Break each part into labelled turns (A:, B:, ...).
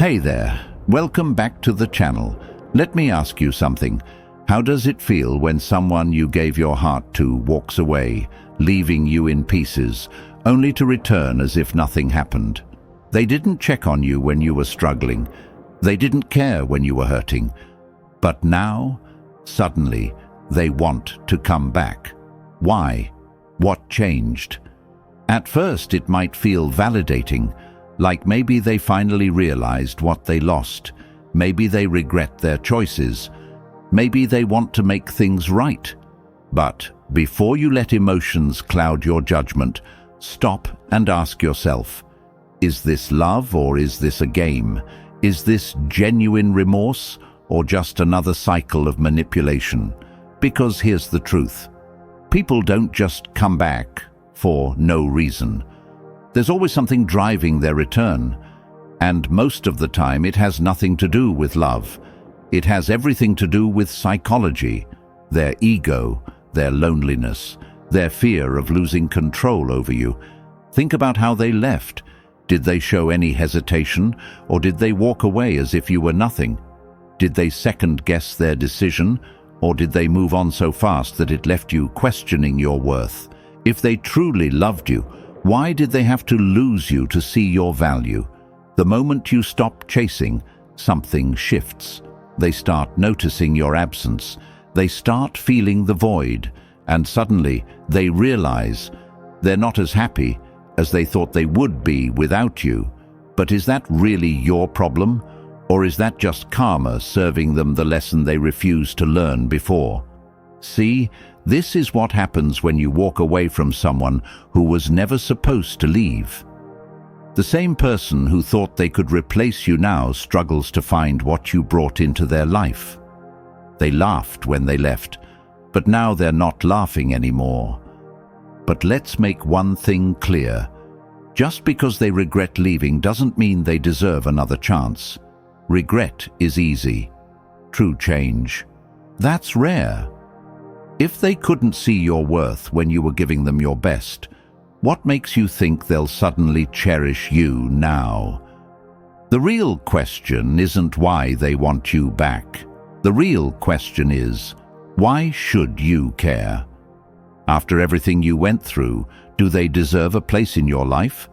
A: Hey there, welcome back to the channel. Let me ask you something. How does it feel when someone you gave your heart to walks away, leaving you in pieces, only to return as if nothing happened? They didn't check on you when you were struggling. They didn't care when you were hurting. But now, suddenly, they want to come back. Why? What changed? At first, it might feel validating, like maybe they finally realized what they lost. Maybe they regret their choices. Maybe they want to make things right. But before you let emotions cloud your judgment, stop and ask yourself, is this love or is this a game? Is this genuine remorse or just another cycle of manipulation? Because here's the truth. People don't just come back for no reason. There's always something driving their return. And most of the time it has nothing to do with love. It has everything to do with psychology, their ego, their loneliness, their fear of losing control over you. Think about how they left. Did they show any hesitation, or did they walk away as if you were nothing? Did they second-guess their decision, or did they move on so fast that it left you questioning your worth? If they truly loved you, why did they have to lose you to see your value? The moment you stop chasing, something shifts. They start noticing your absence. They start feeling the void, and suddenly they realize they're not as happy as they thought they would be without you. But is that really your problem? Or is that just karma serving them the lesson they refused to learn before? See, this is what happens when you walk away from someone who was never supposed to leave. The same person who thought they could replace you now struggles to find what you brought into their life. They laughed when they left, but now they're not laughing anymore. But let's make one thing clear. Just because they regret leaving doesn't mean they deserve another chance. Regret is easy. True change, that's rare. If they couldn't see your worth when you were giving them your best, what makes you think they'll suddenly cherish you now? The real question isn't why they want you back. The real question is, why should you care? After everything you went through, do they deserve a place in your life?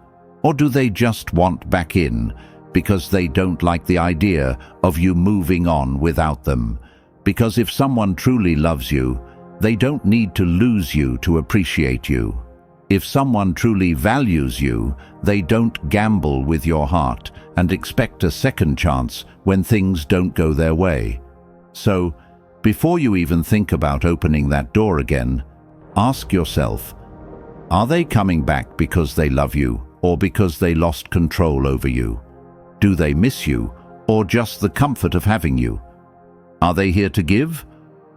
A: Or do they just want back in because they don't like the idea of you moving on without them? Because if someone truly loves you, they don't need to lose you to appreciate you. If someone truly values you, they don't gamble with your heart and expect a second chance when things don't go their way. So, before you even think about opening that door again, ask yourself, are they coming back because they love you or because they lost control over you? Do they miss you or just the comfort of having you? Are they here to give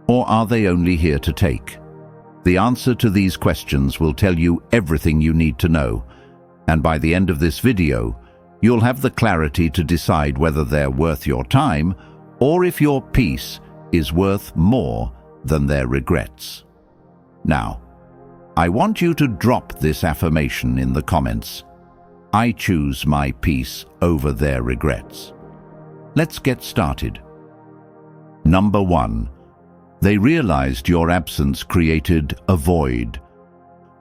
A: or are they only here to take? The answer to these questions will tell you everything you need to know, and by the end of this video, you'll have the clarity to decide whether they're worth your time or if your peace is worth more than their regrets. Now, I want you to drop this affirmation in the comments. I choose my peace over their regrets. Let's get started. Number 1. They realized your absence created a void.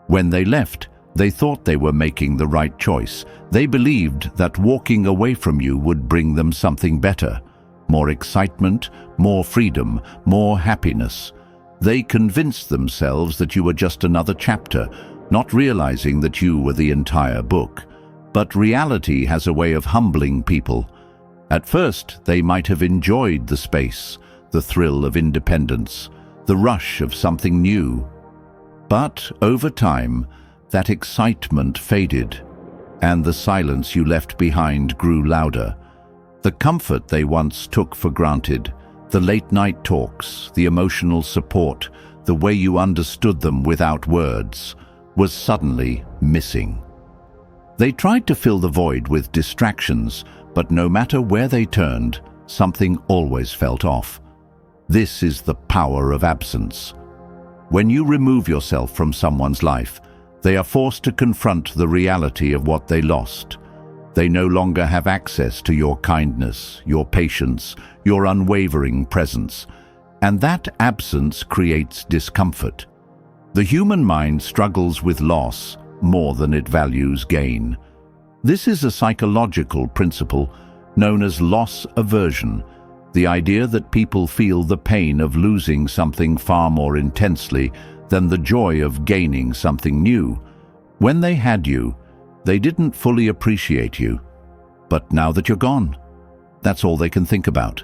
A: When they left, they thought they were making the right choice. They believed that walking away from you would bring them something better, more excitement, more freedom, more happiness. They convinced themselves that you were just another chapter, not realizing that you were the entire book. But reality has a way of humbling people. At first, they might have enjoyed the space, the thrill of independence, the rush of something new. But over time, that excitement faded, and the silence you left behind grew louder. The comfort they once took for granted, the late-night talks, the emotional support, the way you understood them without words, was suddenly missing. They tried to fill the void with distractions, but no matter where they turned, something always felt off. This is the power of absence. When you remove yourself from someone's life, they are forced to confront the reality of what they lost. They no longer have access to your kindness, your patience, your unwavering presence, and that absence creates discomfort. The human mind struggles with loss more than it values gain. This is a psychological principle known as loss aversion, the idea that people feel the pain of losing something far more intensely than the joy of gaining something new. When they had you, they didn't fully appreciate you. But now that you're gone, that's all they can think about.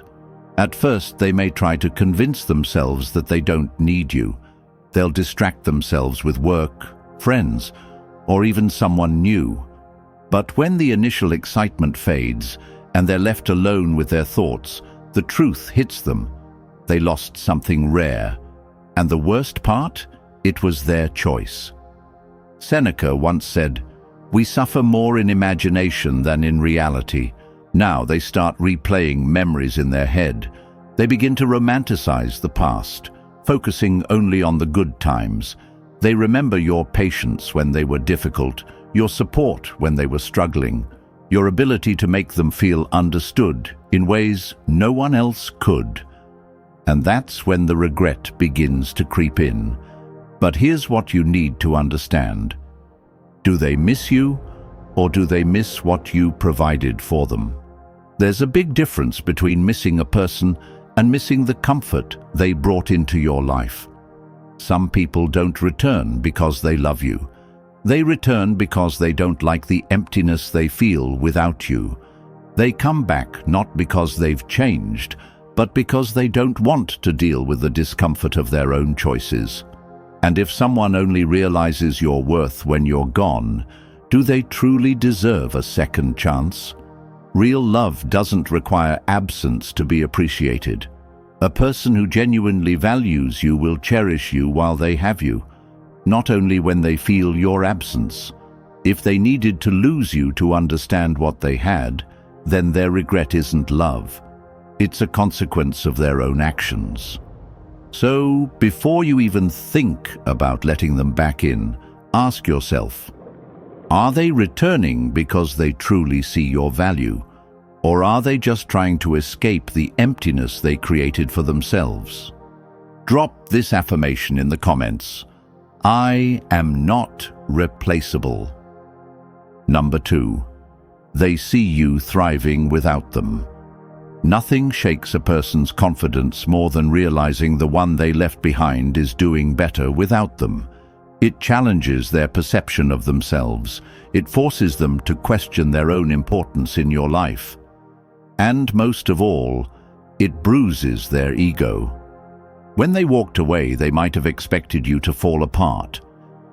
A: At first, they may try to convince themselves that they don't need you. They'll distract themselves with work, friends, or even someone new. But when the initial excitement fades and they're left alone with their thoughts, the truth hits them. They lost something rare. And the worst part? It was their choice. Seneca once said, "We suffer more in imagination than in reality." Now they start replaying memories in their head. They begin to romanticize the past, focusing only on the good times. They remember your patience when they were difficult, your support when they were struggling, your ability to make them feel understood in ways no one else could. And that's when the regret begins to creep in. But here's what you need to understand. Do they miss you, or do they miss what you provided for them? There's a big difference between missing a person and missing the comfort they brought into your life. Some people don't return because they love you. They return because they don't like the emptiness they feel without you. They come back not because they've changed, but because they don't want to deal with the discomfort of their own choices. And if someone only realizes your worth when you're gone, do they truly deserve a second chance? Real love doesn't require absence to be appreciated. A person who genuinely values you will cherish you while they have you, not only when they feel your absence. If they needed to lose you to understand what they had, then their regret isn't love. It's a consequence of their own actions. So, before you even think about letting them back in, ask yourself, are they returning because they truly see your value? Or are they just trying to escape the emptiness they created for themselves? Drop this affirmation in the comments. I am not replaceable. Number 2. They see you thriving without them. Nothing shakes a person's confidence more than realizing the one they left behind is doing better without them. It challenges their perception of themselves. It forces them to question their own importance in your life. And most of all, it bruises their ego. When they walked away, they might have expected you to fall apart.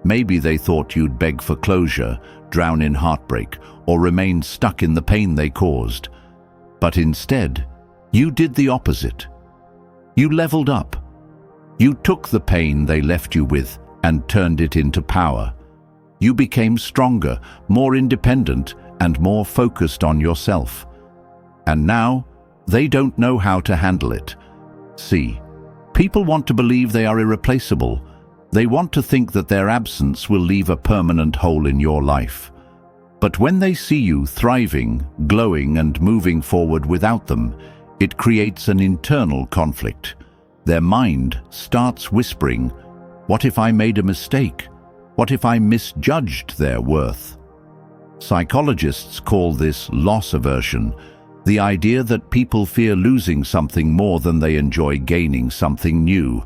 A: Maybe they thought you'd beg for closure, drown in heartbreak, or remain stuck in the pain they caused. But instead, you did the opposite. You leveled up. You took the pain they left you with and turned it into power. You became stronger, more independent, and more focused on yourself. And now, they don't know how to handle it. See, people want to believe they are irreplaceable. They want to think that their absence will leave a permanent hole in your life. But when they see you thriving, glowing, and moving forward without them, it creates an internal conflict. Their mind starts whispering, "What if I made a mistake? What if I misjudged their worth?" Psychologists call this loss aversion, the idea that people fear losing something more than they enjoy gaining something new.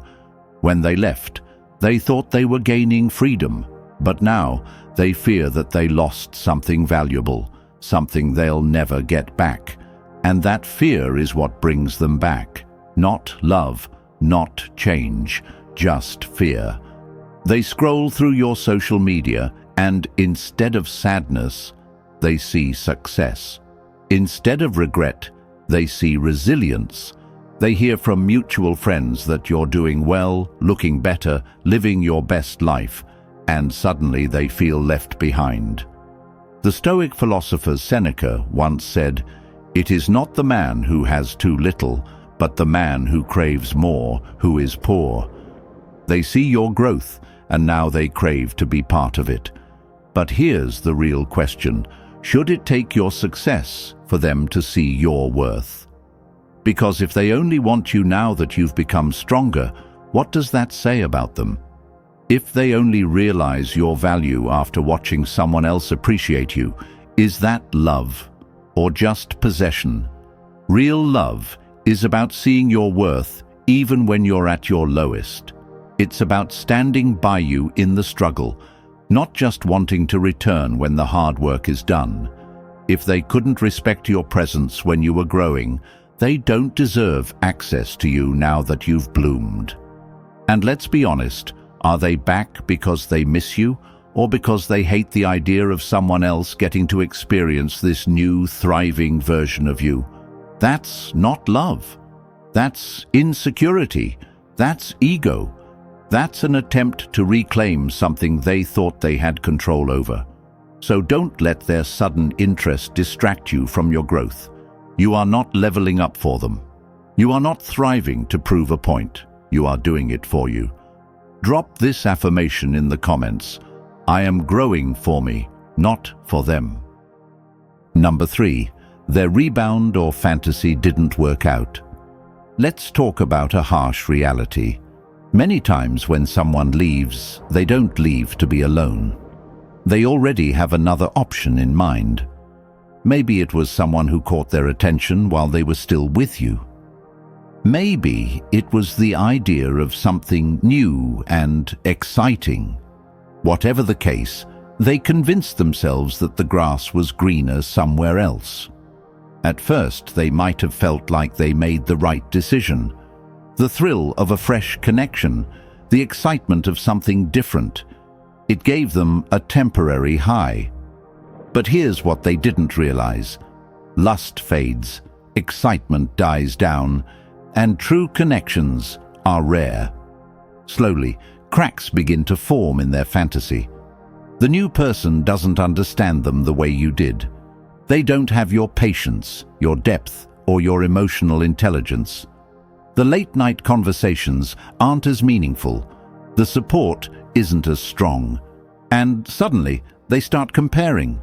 A: When they left, they thought they were gaining freedom, but now they fear that they lost something valuable, something they'll never get back. And that fear is what brings them back. Not love, not change, just fear. They scroll through your social media and instead of sadness, they see success. Instead of regret, they see resilience. They hear from mutual friends that you're doing well, looking better, living your best life, and suddenly they feel left behind. The Stoic philosopher Seneca once said, "It is not the man who has too little, but the man who craves more, who is poor." They see your growth, and now they crave to be part of it. But here's the real question. Should it take your success for them to see your worth? Because if they only want you now that you've become stronger, what does that say about them? If they only realize your value after watching someone else appreciate you, is that love or just possession? Real love is about seeing your worth even when you're at your lowest. It's about standing by you in the struggle, not just wanting to return when the hard work is done. If they couldn't respect your presence when you were growing, they don't deserve access to you now that you've bloomed. And let's be honest, are they back because they miss you, or because they hate the idea of someone else getting to experience this new, thriving version of you? That's not love. That's insecurity. That's ego. That's an attempt to reclaim something they thought they had control over. So don't let their sudden interest distract you from your growth. You are not leveling up for them. You are not thriving to prove a point. You are doing it for you. Drop this affirmation in the comments. I am growing for me, not for them. Number 3. Their rebound or fantasy didn't work out. Let's talk about a harsh reality. Many times when someone leaves, they don't leave to be alone. They already have another option in mind. Maybe it was someone who caught their attention while they were still with you. Maybe it was the idea of something new and exciting. Whatever the case, they convinced themselves that the grass was greener somewhere else. At first, they might have felt like they made the right decision. The thrill of a fresh connection, the excitement of something different. It gave them a temporary high. But here's what they didn't realize. Lust fades, excitement dies down, and true connections are rare. Slowly, cracks begin to form in their fantasy. The new person doesn't understand them the way you did. They don't have your patience, your depth, or your emotional intelligence. The late-night conversations aren't as meaningful. The support isn't as strong. And suddenly, they start comparing.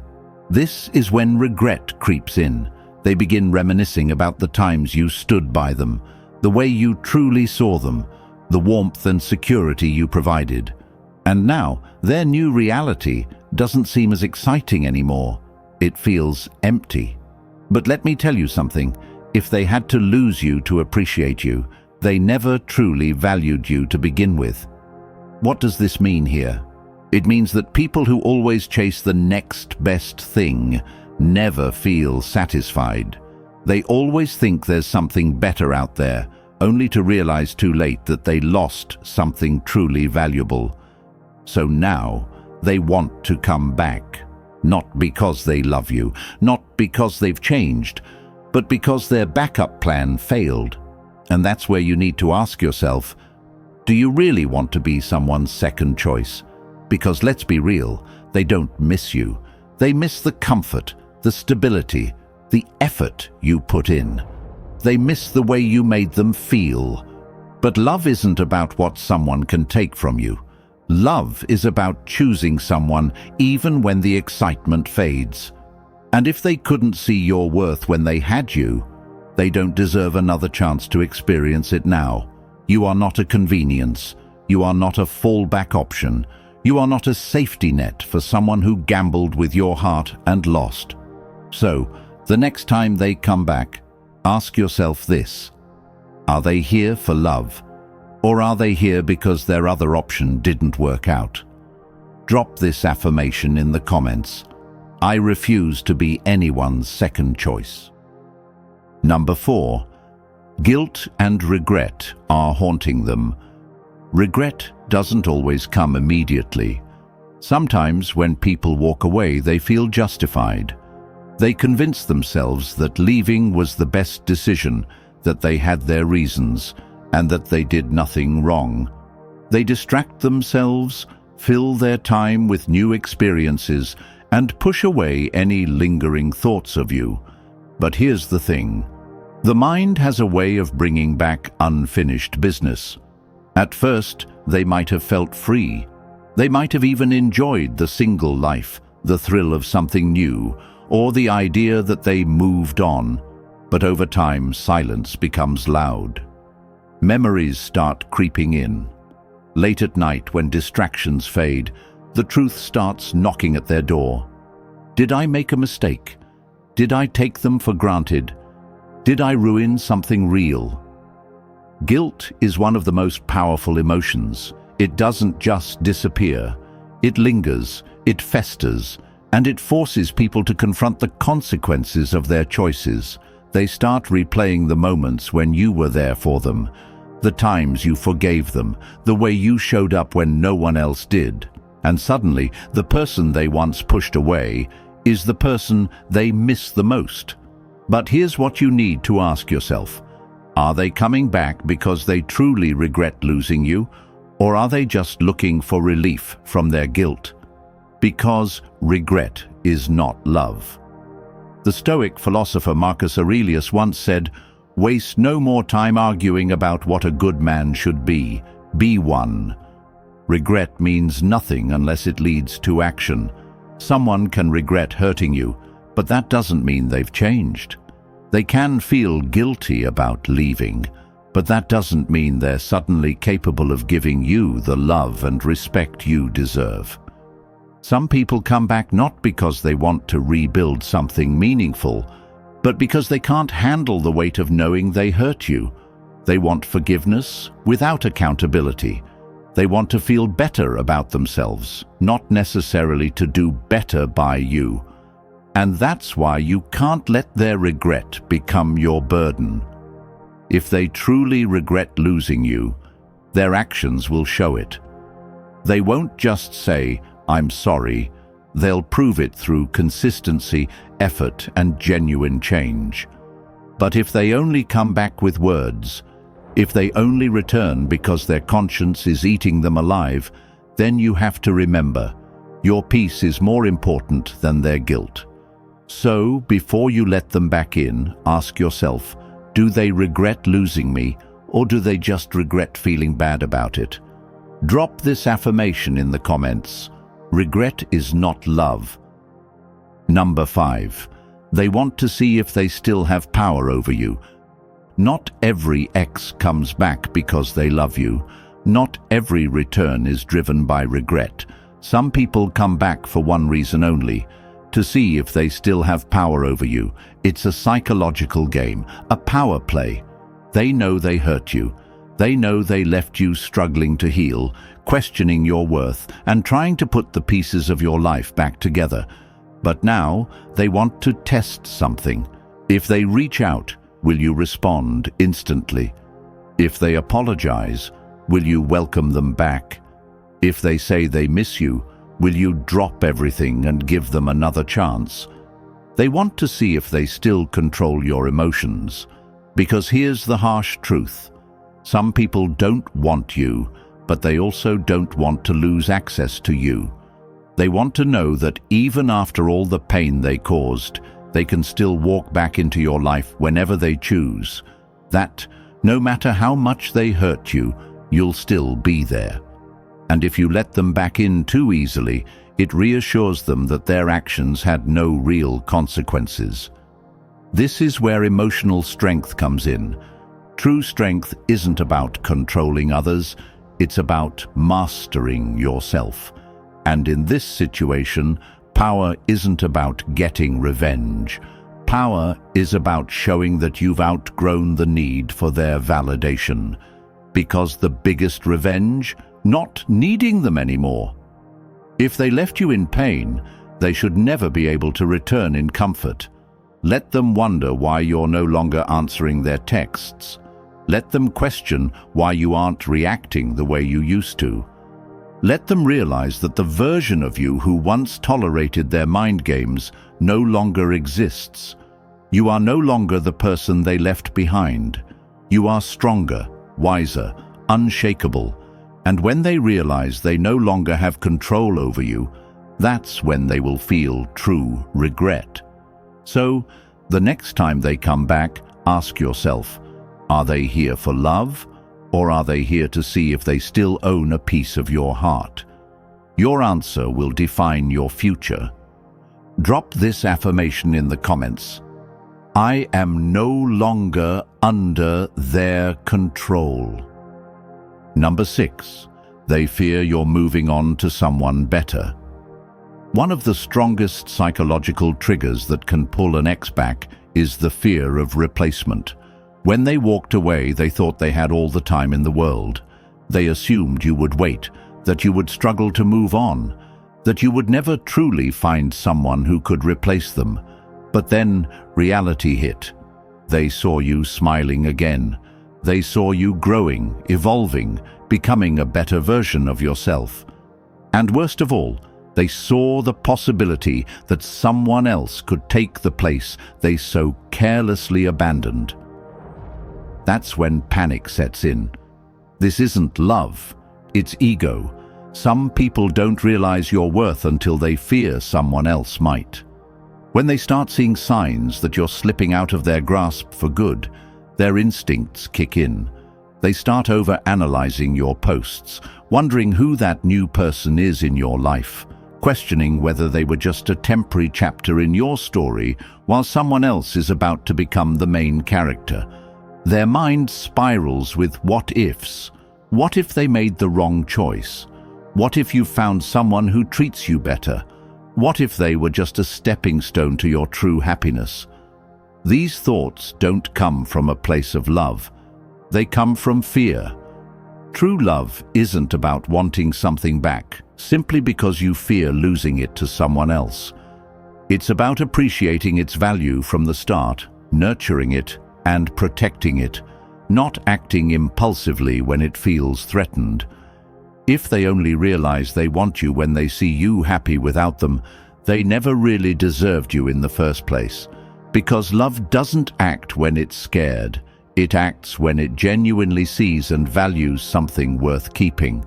A: This is when regret creeps in. They begin reminiscing about the times you stood by them, the way you truly saw them, the warmth and security you provided. And now, their new reality doesn't seem as exciting anymore. It feels empty. But let me tell you something. If they had to lose you to appreciate you, they never truly valued you to begin with. What does this mean here? It means that people who always chase the next best thing never feel satisfied. They always think there's something better out there, only to realize too late that they lost something truly valuable. So now they want to come back, not because they love you, not because they've changed, but because their backup plan failed. And that's where you need to ask yourself, do you really want to be someone's second choice? Because let's be real, they don't miss you. They miss the comfort, the stability, the effort you put in. They miss the way you made them feel. But love isn't about what someone can take from you. Love is about choosing someone even when the excitement fades. And if they couldn't see your worth when they had you, they don't deserve another chance to experience it now. You are not a convenience. You are not a fallback option. You are not a safety net for someone who gambled with your heart and lost. So, the next time they come back, ask yourself this. Are they here for love? Or are they here because their other option didn't work out? Drop this affirmation in the comments. I refuse to be anyone's second choice. Number 4. Guilt and regret are haunting them. Regret doesn't always come immediately. Sometimes when people walk away, they feel justified. They convince themselves that leaving was the best decision, that they had their reasons, and that they did nothing wrong. They distract themselves, fill their time with new experiences, and push away any lingering thoughts of you. But here's the thing. The mind has a way of bringing back unfinished business. At first, they might have felt free. They might have even enjoyed the single life, the thrill of something new, or the idea that they moved on, but over time silence becomes loud. Memories start creeping in. Late at night, when distractions fade, the truth starts knocking at their door. Did I make a mistake? Did I take them for granted? Did I ruin something real? Guilt is one of the most powerful emotions. It doesn't just disappear. It lingers, it festers, and it forces people to confront the consequences of their choices. They start replaying the moments when you were there for them, the times you forgave them, the way you showed up when no one else did. And suddenly, the person they once pushed away is the person they miss the most. But here's what you need to ask yourself. Are they coming back because they truly regret losing you, or are they just looking for relief from their guilt? Because regret is not love. The Stoic philosopher Marcus Aurelius once said, "Waste no more time arguing about what a good man should be. Be one." Regret means nothing unless it leads to action. Someone can regret hurting you, but that doesn't mean they've changed. They can feel guilty about leaving, but that doesn't mean they're suddenly capable of giving you the love and respect you deserve. Some people come back not because they want to rebuild something meaningful, but because they can't handle the weight of knowing they hurt you. They want forgiveness without accountability. They want to feel better about themselves, not necessarily to do better by you. And that's why you can't let their regret become your burden. If they truly regret losing you, their actions will show it. They won't just say, "I'm sorry." They'll prove it through consistency, effort, and genuine change. But if they only come back with words, if they only return because their conscience is eating them alive, then you have to remember, your peace is more important than their guilt. So, before you let them back in, ask yourself, do they regret losing me, or do they just regret feeling bad about it? Drop this affirmation in the comments. Regret is not love. Number 5. They want to see if they still have power over you. Not every ex comes back because they love you. Not every return is driven by regret. Some people come back for one reason only, to see if they still have power over you. It's a psychological game, a power play. They know they hurt you. They know they left you struggling to heal, questioning your worth, and trying to put the pieces of your life back together. But now they want to test something. If they reach out, will you respond instantly? If they apologize, will you welcome them back? If they say they miss you, will you drop everything and give them another chance? They want to see if they still control your emotions. Because here's the harsh truth. Some people don't want you, but they also don't want to lose access to you. They want to know that even after all the pain they caused, they can still walk back into your life whenever they choose. That, no matter how much they hurt you, you'll still be there. And if you let them back in too easily, it reassures them that their actions had no real consequences. This is where emotional strength comes in. True strength isn't about controlling others, it's about mastering yourself. And in this situation, power isn't about getting revenge. Power is about showing that you've outgrown the need for their validation. Because the biggest revenge, not needing them anymore. If they left you in pain, they should never be able to return in comfort. Let them wonder why you're no longer answering their texts. Let them question why you aren't reacting the way you used to. Let them realize that the version of you who once tolerated their mind games no longer exists. You are no longer the person they left behind. You are stronger, wiser, unshakable. And when they realize they no longer have control over you, that's when they will feel true regret. So, the next time they come back, ask yourself, are they here for love, or are they here to see if they still own a piece of your heart? Your answer will define your future. Drop this affirmation in the comments. I am no longer under their control. Number 6. They fear you're moving on to someone better. One of the strongest psychological triggers that can pull an ex back is the fear of replacement. When they walked away, they thought they had all the time in the world. They assumed you would wait, that you would struggle to move on, that you would never truly find someone who could replace them. But then reality hit. They saw you smiling again. They saw you growing, evolving, becoming a better version of yourself. And worst of all, they saw the possibility that someone else could take the place they so carelessly abandoned. That's when panic sets in. This isn't love, it's ego. Some people don't realize your worth until they fear someone else might. When they start seeing signs that you're slipping out of their grasp for good, their instincts kick in. They start over-analyzing your posts, wondering who that new person is in your life, questioning whether they were just a temporary chapter in your story while someone else is about to become the main character. Their mind spirals with what-ifs. What if they made the wrong choice? What if you found someone who treats you better? What if they were just a stepping stone to your true happiness? These thoughts don't come from a place of love. They come from fear. True love isn't about wanting something back simply because you fear losing it to someone else. It's about appreciating its value from the start, nurturing it and protecting it, not acting impulsively when it feels threatened. If they only realize they want you when they see you happy without them, they never really deserved you in the first place. Because love doesn't act when it's scared. It acts when it genuinely sees and values something worth keeping.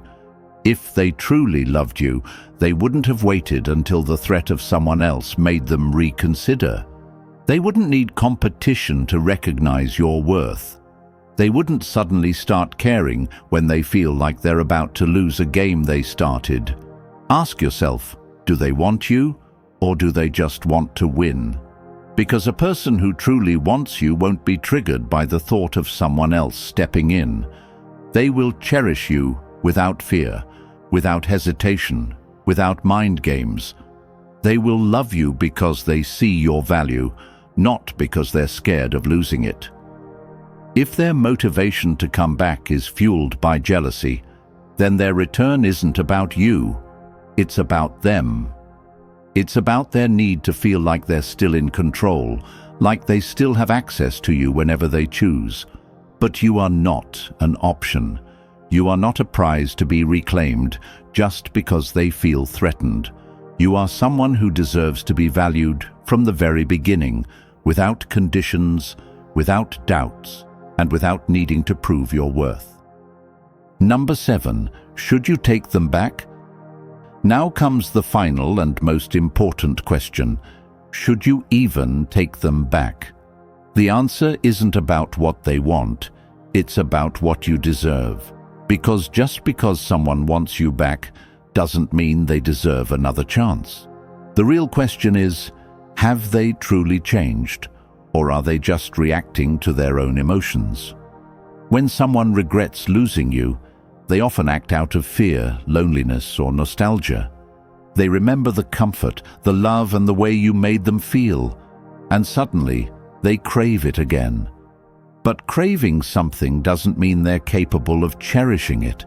A: If they truly loved you, they wouldn't have waited until the threat of someone else made them reconsider. They wouldn't need competition to recognize your worth. They wouldn't suddenly start caring when they feel like they're about to lose a game they started. Ask yourself, do they want you, or do they just want to win? Because a person who truly wants you won't be triggered by the thought of someone else stepping in. They will cherish you without fear, without hesitation, without mind games. They will love you because they see your value, not because they're scared of losing it. If their motivation to come back is fueled by jealousy, then their return isn't about you, it's about them. It's about their need to feel like they're still in control, like they still have access to you whenever they choose. But you are not an option. You are not a prize to be reclaimed just because they feel threatened. You are someone who deserves to be valued from the very beginning, without conditions, without doubts, and without needing to prove your worth. Number 7. Should you take them back? Now comes the final and most important question. Should you even take them back? The answer isn't about what they want, it's about what you deserve. Because just because someone wants you back doesn't mean they deserve another chance. The real question is, have they truly changed? Or are they just reacting to their own emotions? When someone regrets losing you, they often act out of fear, loneliness, or nostalgia. They remember the comfort, the love, and the way you made them feel, and suddenly they crave it again. But craving something doesn't mean they're capable of cherishing it.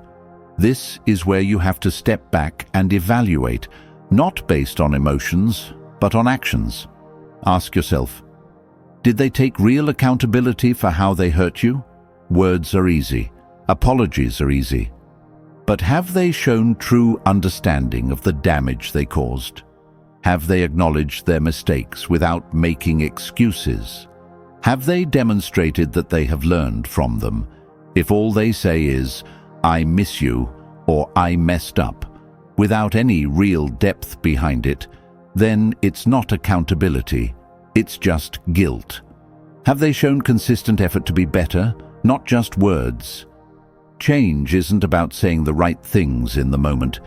A: This is where you have to step back and evaluate, not based on emotions, but on actions. Ask yourself, did they take real accountability for how they hurt you? Words are easy. Apologies are easy. But have they shown true understanding of the damage they caused? Have they acknowledged their mistakes without making excuses? Have they demonstrated that they have learned from them? If all they say is, "I miss you," or "I messed up," without any real depth behind it, then it's not accountability. It's just guilt. Have they shown consistent effort to be better, not just words? Change isn't about saying the right things in the moment.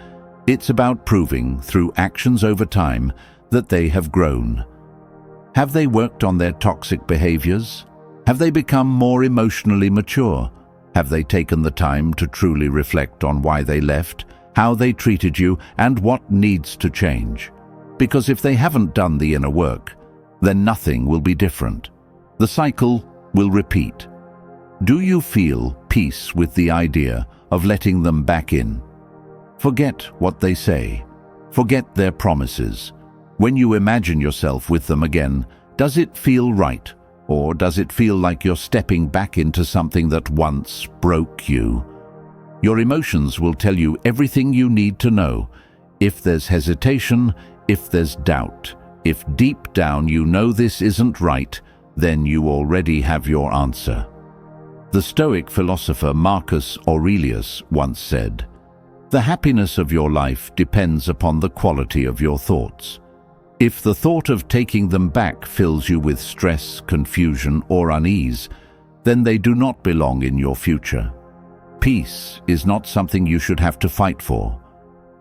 A: It's about proving, through actions over time, that they have grown. Have they worked on their toxic behaviors? Have they become more emotionally mature? Have they taken the time to truly reflect on why they left, how they treated you, and what needs to change? Because if they haven't done the inner work, then nothing will be different. The cycle will repeat. Do you feel peace with the idea of letting them back in? Forget what they say. Forget their promises. When you imagine yourself with them again, does it feel right? Or does it feel like you're stepping back into something that once broke you? Your emotions will tell you everything you need to know. If there's hesitation, if there's doubt, if deep down you know this isn't right, then you already have your answer. The Stoic philosopher Marcus Aurelius once said, "The happiness of your life depends upon the quality of your thoughts. If the thought of taking them back fills you with stress, confusion, or unease, then they do not belong in your future. Peace is not something you should have to fight for.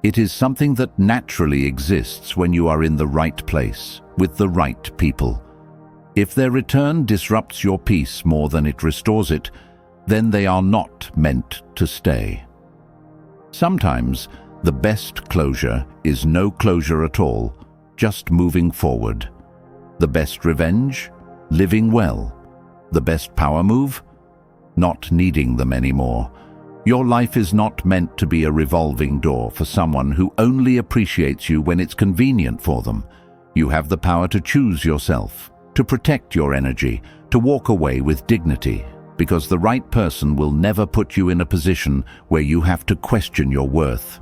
A: It is something that naturally exists when you are in the right place, with the right people. If their return disrupts your peace more than it restores it, then they are not meant to stay." Sometimes the best closure is no closure at all, just moving forward. The best revenge? Living well. The best power move? Not needing them anymore. Your life is not meant to be a revolving door for someone who only appreciates you when it's convenient for them. You have the power to choose yourself, to protect your energy, to walk away with dignity, because the right person will never put you in a position where you have to question your worth.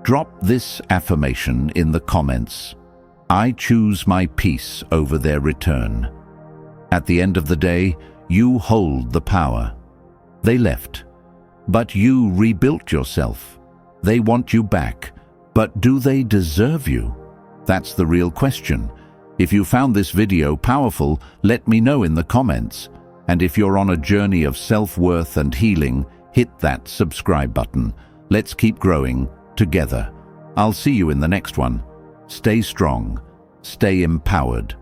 A: Drop this affirmation in the comments. I choose my peace over their return. At the end of the day, you hold the power. They left, but you rebuilt yourself. They want you back, but do they deserve you? That's the real question. If you found this video powerful, let me know in the comments. And if you're on a journey of self-worth and healing, hit that subscribe button. Let's keep growing together. I'll see you in the next one. Stay strong, stay empowered.